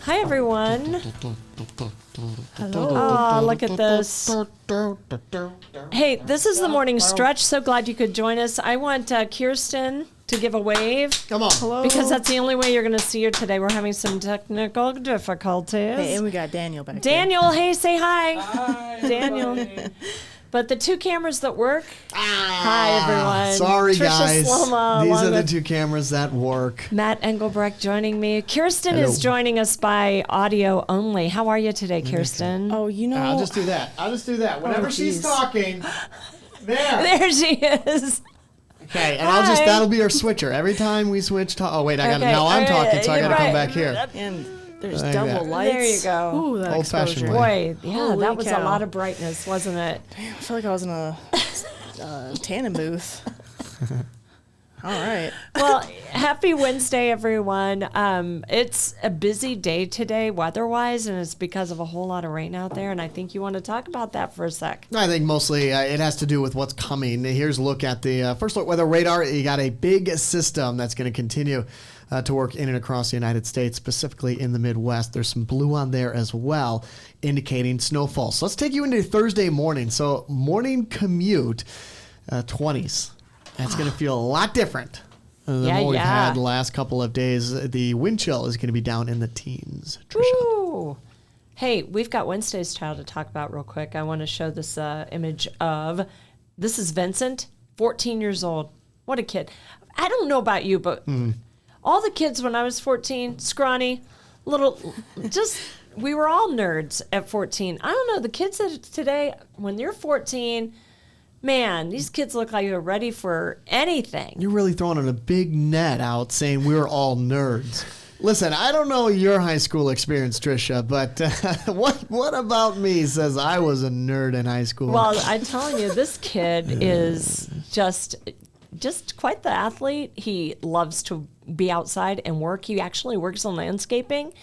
Hi, everyone. Hello. Oh, look at this. Hey, this is the morning stretch. So glad you could join us. I want Kyrstyn to give a wave. Come on. Hello. Because that's the only way you're going to see her today. We're having some technical difficulties. Hey, and we got Daniel back Daniel, hey, say hi. Hi, Daniel. everybody. But the two cameras that work. Hi, everyone. Sorry, Tricia, guys. Sloma, These along are the with two cameras that work. Matt Engelbrecht joining me. Kyrstyn Hello. is joining us by audio only. How are you today, Kyrstyn? Oh, you know. I'll just do that. Whenever she's geez. talking, there. There she is. Okay, and Hi. that'll be our switcher. Every time we switch to, oh wait, I got Okay, now I'm all right, talking, so I you're gotta come right. back here. And there's Like double that. lights. There you go. Ooh, that Old-fashioned exposure. way. Boy, yeah, Holy that was a cow. lot of brightness, wasn't it? I feel like I was in a tanning booth. All right. Well, happy Wednesday, everyone. It's a busy day today weather-wise, and it's because of a whole lot of rain out there, and I think you want to talk about that for a sec. I think mostly it has to do with what's coming. Here's a look at the first look weather radar. You got a big system that's going to continue to work in and across the United States, specifically in the Midwest. There's some blue on there as well, indicating snowfall. So let's take you into Thursday morning. So morning commute, 20s. That's going to feel a lot different than what we've had the last couple of days. The wind chill is going to be down in the teens. Tricia. Woo! Hey, we've got Wednesday's Child to talk about real quick. I want to show this image of, this is Vincent, 14 years old. What a kid. I don't know about you, but all the kids when I was 14, scrawny, little, just, we were all nerds at 14. I don't know, the kids that today, when you're 14, man, these kids look like they're ready for anything. You're really throwing in a big net out saying we're all nerds. Listen, I don't know your high school experience, Tricia, but what about me says I was a nerd in high school? Well, I'm telling you, this kid is just quite the athlete. He loves to be outside and work. He actually works on landscaping.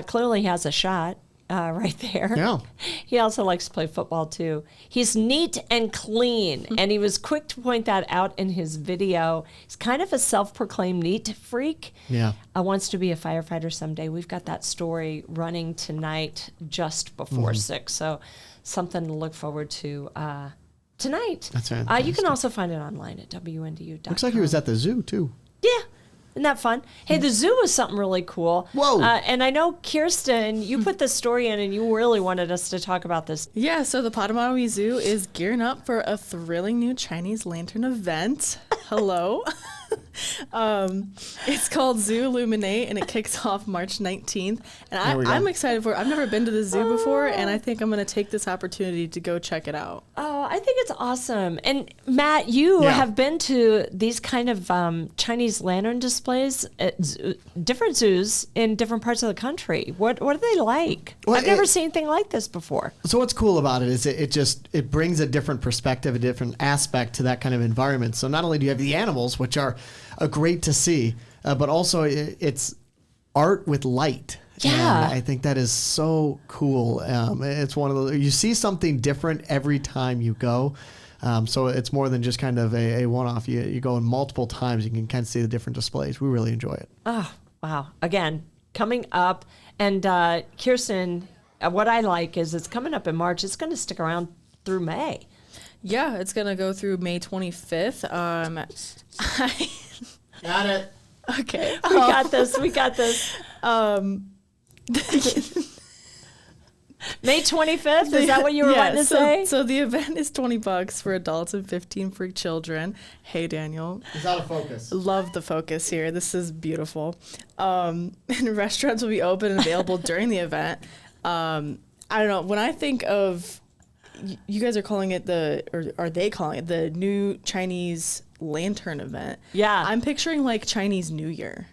Clearly has a shot right there. Yeah. He also likes to play football too. He's neat and clean, and he was quick to point that out in his video. He's kind of a self-proclaimed neat freak. Yeah. Wants to be a firefighter someday. We've got that story running tonight just before 6, so something to look forward to tonight. That's You fantastic. can also find it online at WNDU.com. Looks like he was at the zoo, too. Yeah. Isn't that fun? Hey, the zoo was something really cool. Whoa. And I know, Kyrstyn, you put this story in and you really wanted us to talk about this. Yeah, so the Potawatomi Zoo is gearing up for a thrilling new Chinese lantern event. Hello. It's called Zoo Illuminate, and it kicks off March 19th. There we And go. I'm excited for it. I've never been to the zoo before, and I think I'm going to take this opportunity to go check it out. Oh, I think it's awesome. And Matt, you Yeah. have been to these kind of Chinese lantern displays at different zoos in different parts of the country. What are they like? Well, I've never seen anything like this before. So what's cool about it is it brings a different perspective, a different aspect to that kind of environment. So not only do you have the animals, which are great to see, but also it's art with light. Yeah. And I think that is so cool. It's one of those, you see something different every time you go. So it's more than just kind of a one-off. You go in multiple times, you can kind of see the different displays. We really enjoy it. Oh, wow. Again, coming up. And Kyrstyn, what I like is it's coming up in March. It's going to stick around through May. Yeah, it's going to go through May 25th. Got it. Okay. We got this. We got this. May 25th? Is that what you were wanting to say? So the event is $20 for adults and $15 for children. Hey, Daniel. It's out of focus. Love the focus here. This is beautiful. And restaurants will be open and available during the event. I don't know. When I think of, you guys are calling it or are they calling it the new Chinese lantern event? Yeah. I'm picturing like Chinese New Year.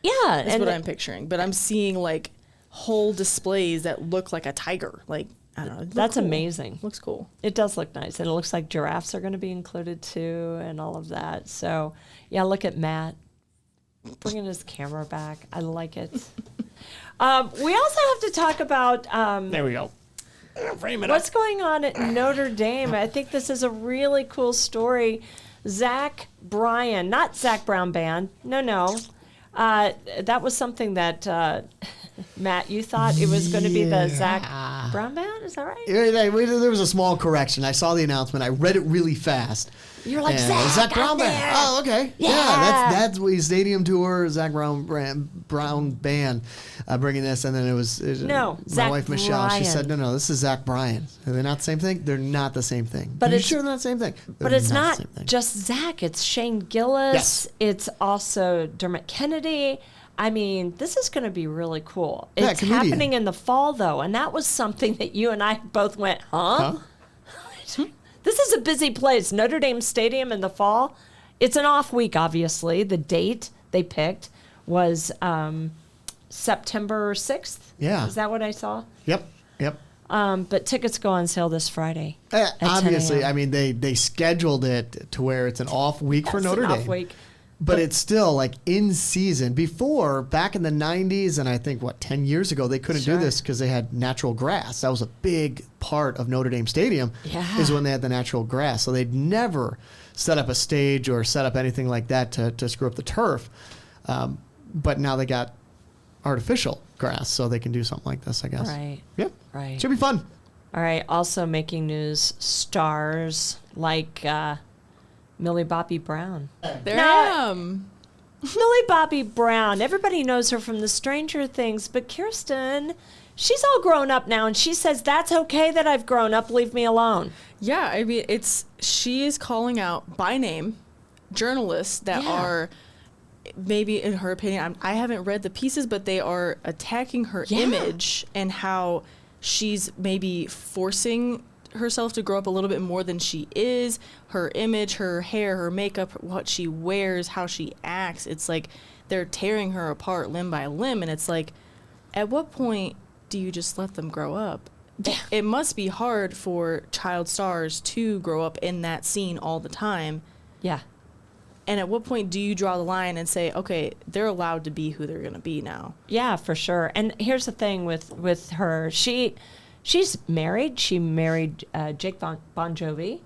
Yeah. That's what I'm picturing. But I'm seeing like whole displays that look like a tiger. Like, I don't know. That's cool. amazing. Looks cool. It does look nice. And it looks like giraffes are going to be included too and all of that. So, yeah, look at Matt bringing his camera back. I like it. We also have to talk about There we go. Frame it what's going on at Notre Dame. I think this is a really cool story. Bryan, not Zach Brown Band. No. That was something that, Matt, you thought it was going to be the Zach Brown band? Is that right? There was a small correction. I saw the announcement. I read it really fast. You're like, And Zach Brown there. band. Oh, okay. Yeah. That's what stadium tour. Zach Brown band bringing this, and then it was No, my Zach wife Michelle. Bryan. She said, no, this is Zach Bryan. Are they not the same thing? They're not the same thing. But Are you it's- sure they're not the same thing? But They're it's the not same thing. just Zach. It's Shane Gillis. Yes. It's also Dermot Kennedy. I mean, this is going to be really cool. Yeah, It's comedian. happening in the fall, though, and that was something that you and I both went, huh? This is a busy place. Notre Dame Stadium in the fall. It's an off week, obviously. The date they picked was September 6th. Yeah. Is that what I saw? Yep. But tickets go on sale this Friday. at 10 Obviously, a.m. I mean, they scheduled it to where it's an off week for It's Notre an Dame. off week. But it's still like in season. Before, back in the 90s, and I think, 10 years ago, they couldn't Sure. do this because they had natural grass. That was a big part of Notre Dame Stadium, Yeah. is when they had the natural grass. So they'd never set up a stage or set up anything like that to screw up the turf. But now they got artificial grass, so they can do something like this, I guess. Right. Yep. Right. Should be fun. All right. Also making news, stars like Millie Bobby Brown. There No. I am. Millie Bobby Brown. Everybody knows her from the Stranger Things, but Kyrstyn, she's all grown up now, and she says, that's okay that I've grown up. Leave me alone. Yeah, I mean, she is calling out by name journalists that Yeah. are maybe, in her opinion, I haven't read the pieces, but they are attacking her Yeah. image and how she's maybe forcing herself to grow up a little bit more than she is. Her image, her hair, her makeup, what she wears, how she acts. It's like they're tearing her apart limb by limb, and it's like, at what point do you just let them grow up? It must be hard for child stars to grow up in that scene all the time. Yeah. And at what point do you draw the line and say, okay, they're allowed to be who they're going to be now? Yeah, for sure. And here's the thing with her. She's married. She married Jake Bon Jovi.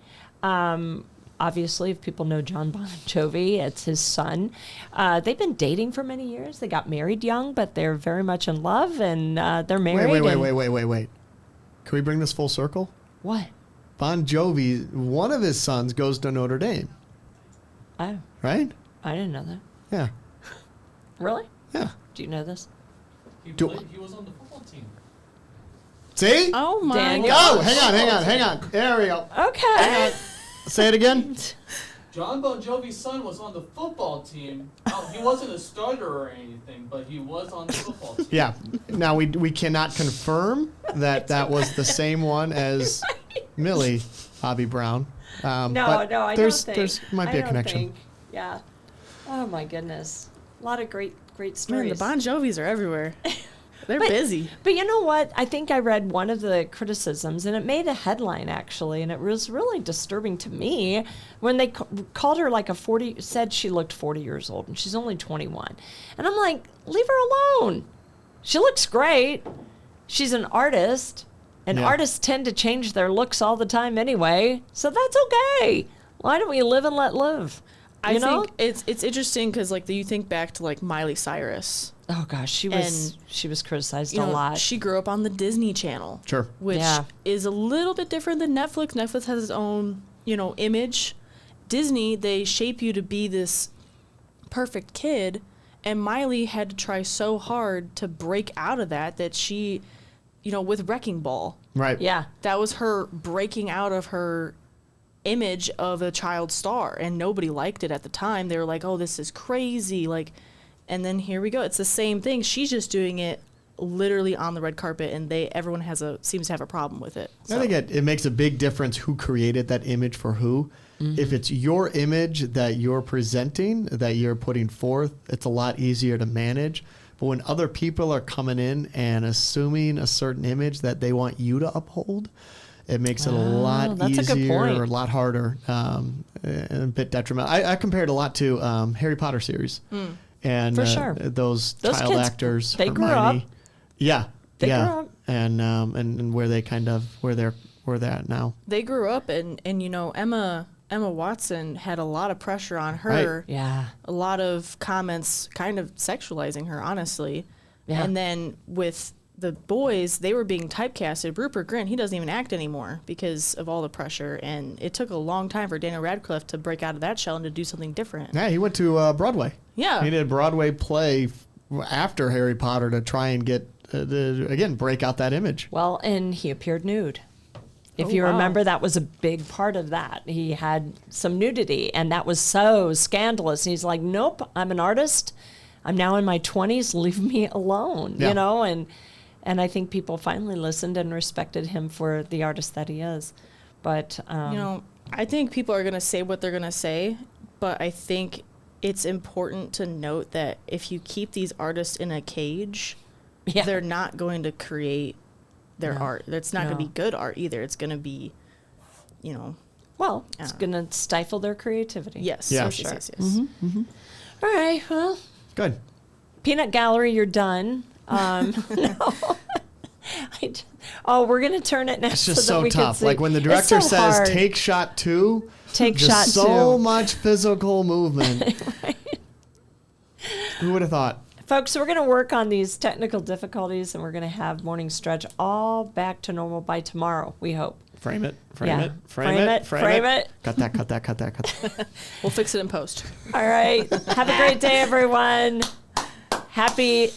Obviously, if people know John Bon Jovi, it's his son. They've been dating for many years. They got married young, but they're very much in love, and they're married. Wait. Can we bring this full circle? What? Bon Jovi, one of his sons goes to Notre Dame, Oh, right? I didn't know that. Yeah. Really? Yeah. Do you know this? He Do- was on the football team. See? Oh my Daniel. God. Oh, hang on. There we go. Okay. Say it again. John Bon Jovi's son was on the football team. Oh, he wasn't a starter or anything, but he was on the football team. Yeah. Now we cannot confirm that was the same one as Millie Bobby Brown. No, but I there's, don't think. There's might be I a connection. Don't think. Yeah. Oh my goodness. A lot of great Man, stories. the Bon Jovis are everywhere. They're But- busy. But you know what? I think I read one of the criticisms, and it made a headline actually, and it was really disturbing to me when they called her like said she looked 40 years old, and she's only 21. And I'm like, leave her alone. She looks great. She's an artist, and Yeah. artists tend to change their looks all the time anyway, so that's okay. Why don't we live and let live? I You know? think it's interesting because like you think back to like Miley Cyrus. Oh gosh, she was criticized You a know, lot. she grew up on the Disney Channel. Sure. Which Yeah. is a little bit different than Netflix. Netflix has its own, image. Disney, they shape you to be this perfect kid, and Miley had to try so hard to break out of that she, with Wrecking Ball, Right. Yeah. that was her breaking out of her image of a child star, and nobody liked it at the time. They were like, oh, this is crazy, and then here we go. It's the same thing. She's just doing it literally on the red carpet, and everyone seems to have a problem with it. I think it makes a big difference who created that image for who. Mm-hmm. If it's your image that you're presenting, that you're putting forth, it's a lot easier to manage. But when other people are coming in and assuming a certain image that they want you to uphold, it makes it a lot that's a good easier point. or a lot harder, and a bit detrimental. I compared a lot to Harry Potter series. And For sure. those Those child kids, actors, they grew Hermione. up. Yeah. They yeah. grew up. And where they kind of where they're at now. They grew up, and Emma Emma Watson had a lot of pressure on her. Right. Yeah. A lot of comments kind of sexualizing her, honestly. Yeah. And then with the boys, they were being typecasted. Rupert Grint, he doesn't even act anymore because of all the pressure. And it took a long time for Daniel Radcliffe to break out of that shell and to do something different. Yeah, he went to Broadway. Yeah. He did a Broadway play after Harry Potter to try and get, again, break out that image. Well, and he appeared nude. If Oh, you wow. remember, that was a big part of that. He had some nudity, and that was so scandalous. And he's like, nope, I'm an artist. I'm now in my 20s. Leave me alone, Yeah. you know? And I think people finally listened and respected him for the artist that he is. But, You know, I think people are going to say what they're going to say, but I think it's important to note that if you keep these artists in a cage, yeah. they're not going to create their art. It's not going to No. be good art either. It's going to be, you know, Well, it's going to stifle their creativity. yes. Yeah. Yes, For sure. yes, yes, yes. All right, well, Good. Peanut Gallery, you're done. No. We're going to turn it now. It's just so that so we can tough. see. Like when the It's director so says, hard. take shot 2. Take just shot so 2. much physical movement. Who would have thought? Folks, we're going to work on these technical difficulties, and we're going to have Morning Stretch all back to normal by tomorrow, we hope. Frame it. Frame Yeah. it. Frame it. Frame it. Cut that. Cut that. Cut that. Cut that. We'll fix it in post. All right. Have a great day, everyone. Happy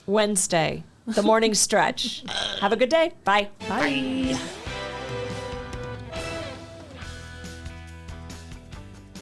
Wednesday, the Morning Stretch. Have a good day. Bye. Bye.